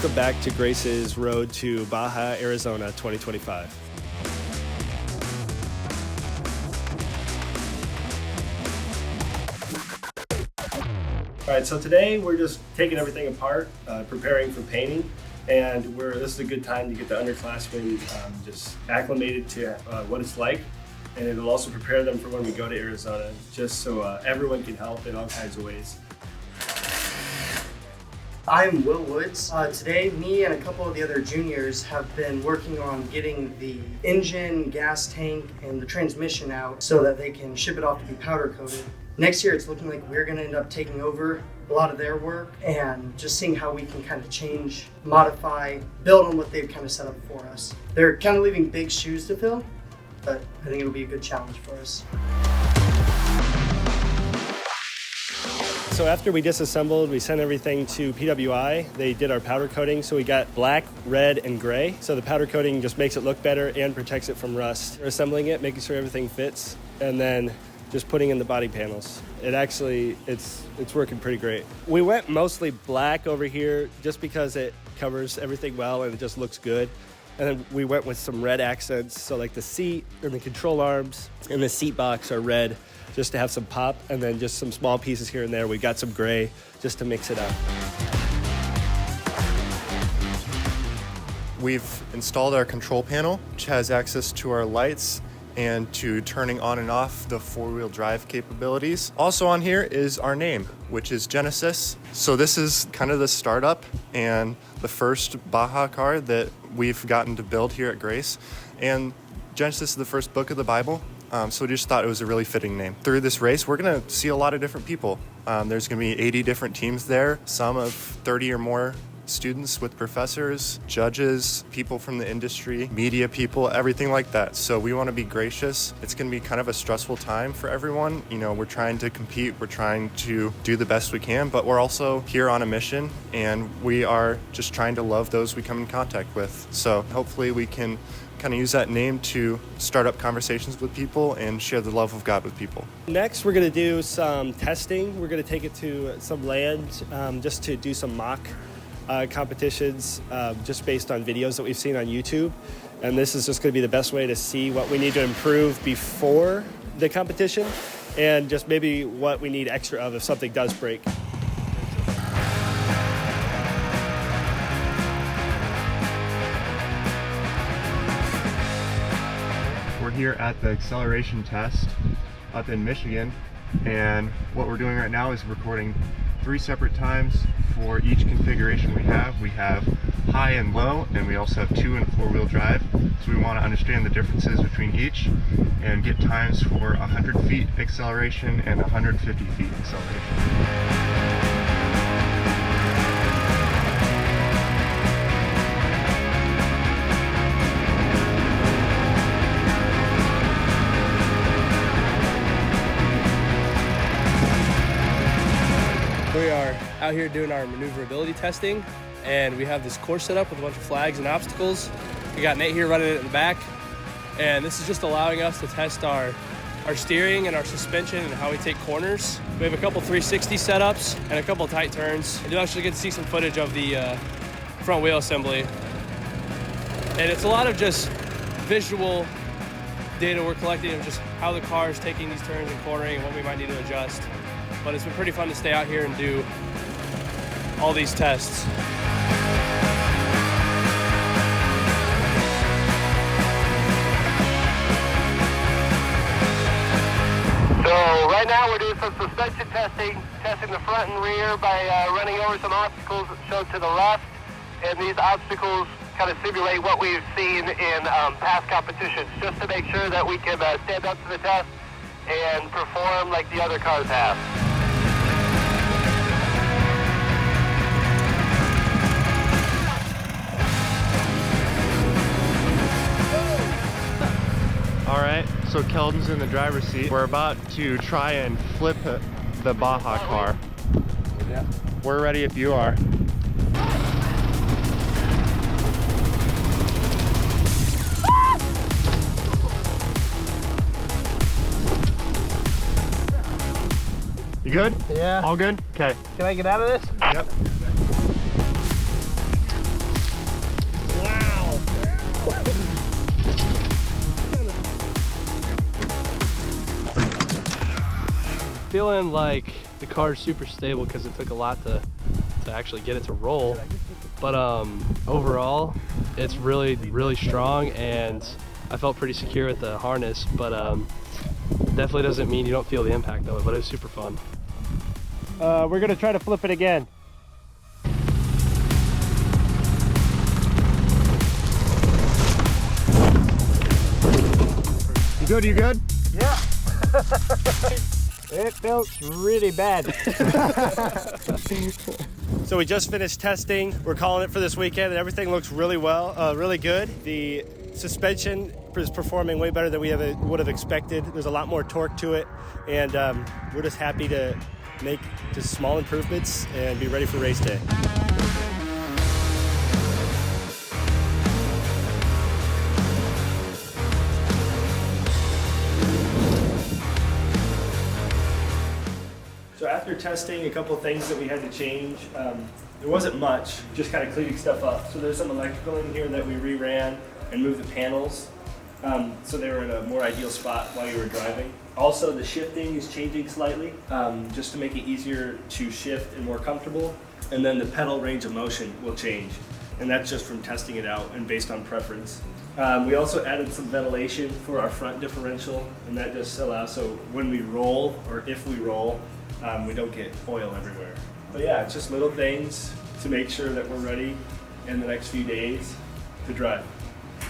Welcome back to Grace's Road to Baja, Arizona 2025. All right, so today we're just taking everything apart, preparing for painting, and this is a good time to get the underclassmen just acclimated to what it's like, and it'll also prepare them for when we go to Arizona, just so everyone can help in all kinds of ways. I'm Will Woods. Today, me and a couple of the other juniors have been working on getting the engine, gas tank, and the transmission out so that they can ship it off to be powder coated. Next year, it's looking like we're going to end up taking over a lot of their work and just seeing how we can kind of change, modify, build on what they've kind of set up for us. They're kind of leaving big shoes to fill, but I think it'll be a good challenge for us. So after we disassembled, we sent everything to PWI. They did our powder coating, so we got black, red, and gray. So the powder coating just makes it look better and protects it from rust. We're assembling it, making sure everything fits, and then just putting in the body panels. It's working pretty great. We went mostly black over here just because it covers everything well and it just looks good. And then we went with some red accents, so like the seat and the control arms and the seat box are red just to have some pop, and then just some small pieces here and there. We got some gray just to mix it up. We've installed our control panel, which has access to our lights and to turning on and off the four-wheel drive capabilities. Also on here is our name, which is Genesis. So this is kind of the startup and the first Baja car that we've gotten to build here at Grace. And Genesis is the first book of the Bible. So we just thought it was a really fitting name. Through this race, we're gonna see a lot of different people. There's gonna be 80 different teams there, some of 30 or more students with professors, judges, people from the industry, media people, everything like that. So we want to be gracious. It's going to be kind of a stressful time for everyone. You know, we're trying to compete, we're trying to do the best we can, but we're also here on a mission, and we are just trying to love those we come in contact with. So hopefully we can kind of use that name to start up conversations with people and share the love of God with people. Next, we're going to do some testing. We're going to take it to some land just to do some mock competitions just based on videos that we've seen on YouTube. And this is just going to be the best way to see what we need to improve before the competition and just maybe what we need extra of if something does break. We're here at the acceleration test up in Michigan, and what we're doing right now is recording 3 separate times for each configuration we have. We have high and low, and we also have 2 and 4-wheel drive. So we want to understand the differences between each and get times for 100 feet acceleration and 150 feet acceleration. We are out here doing our maneuverability testing, and we have this course set up with a bunch of flags and obstacles. We got Nate here running it in the back, and this is just allowing us to test our steering and our suspension and how we take corners. We have a couple 360 setups and a couple tight turns. And you'll actually get to see some footage of the front wheel assembly. And it's a lot of just visual data we're collecting of just how the car is taking these turns and cornering and what we might need to adjust. But it's been pretty fun to stay out here and do all these tests. So right now we're doing some suspension testing the front and rear by running over some obstacles shown to the left. And these obstacles kind of simulate what we've seen in past competitions, just to make sure that we can stand up to the test and perform like the other cars have. All right, so Keldon's in the driver's seat. We're about to try and flip the Baja car. Yeah. We're ready if you are. You good? Yeah. All good? Okay. Can I get out of this? Yep. feeling like the car's super stable because it took a lot to actually get it to roll. But overall, it's really, really strong, and I felt pretty secure with the harness, but definitely doesn't mean you don't feel the impact of it, but it was super fun. We're gonna try to flip it again. You good? You good? Yeah. It felt really bad. So we just finished testing. We're calling it for this weekend, and everything looks really well, really good. The suspension is performing way better than we would have expected. There's a lot more torque to it, and we're just happy to make just small improvements and be ready for race day. So after testing a couple of things that we had to change, there wasn't much, just kind of cleaning stuff up. So there's some electrical in here that we reran and moved the panels so they were in a more ideal spot while you were driving. Also, the shifting is changing slightly just to make it easier to shift and more comfortable. And then the pedal range of motion will change, and that's just from testing it out and based on preference. We also added some ventilation for our front differential, and that just allows so when we roll, or if we roll, we don't get oil everywhere. But yeah, it's just little things to make sure that we're ready in the next few days to drive.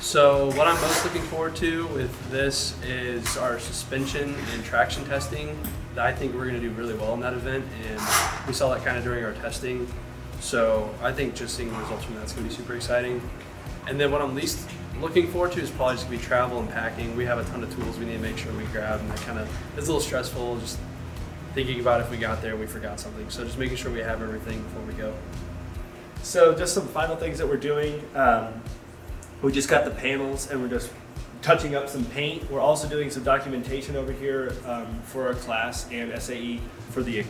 So what I'm most looking forward to with this is our suspension and traction testing. I think we're going to do really well in that event, and we saw that kind of during our testing. So I think just seeing the results from that's going to be super exciting. And then what I'm least looking forward to is probably just going to be travel and packing. We have a ton of tools we need to make sure we grab, and that kind of is a little stressful, just thinking about if we got there and we forgot something. So just making sure we have everything before we go. So just some final things that we're doing. We just got the panels and we're just touching up some paint. We're also doing some documentation over here for our class and SAE for the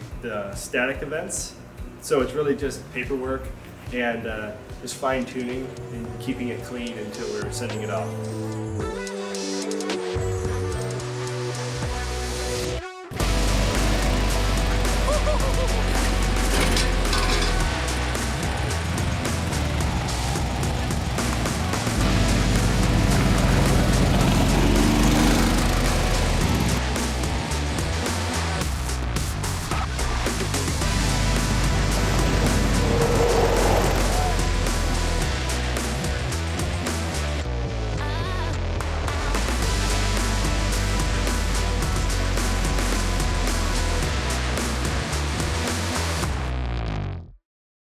static events. So it's really just paperwork and just fine tuning and keeping it clean until we're sending it off.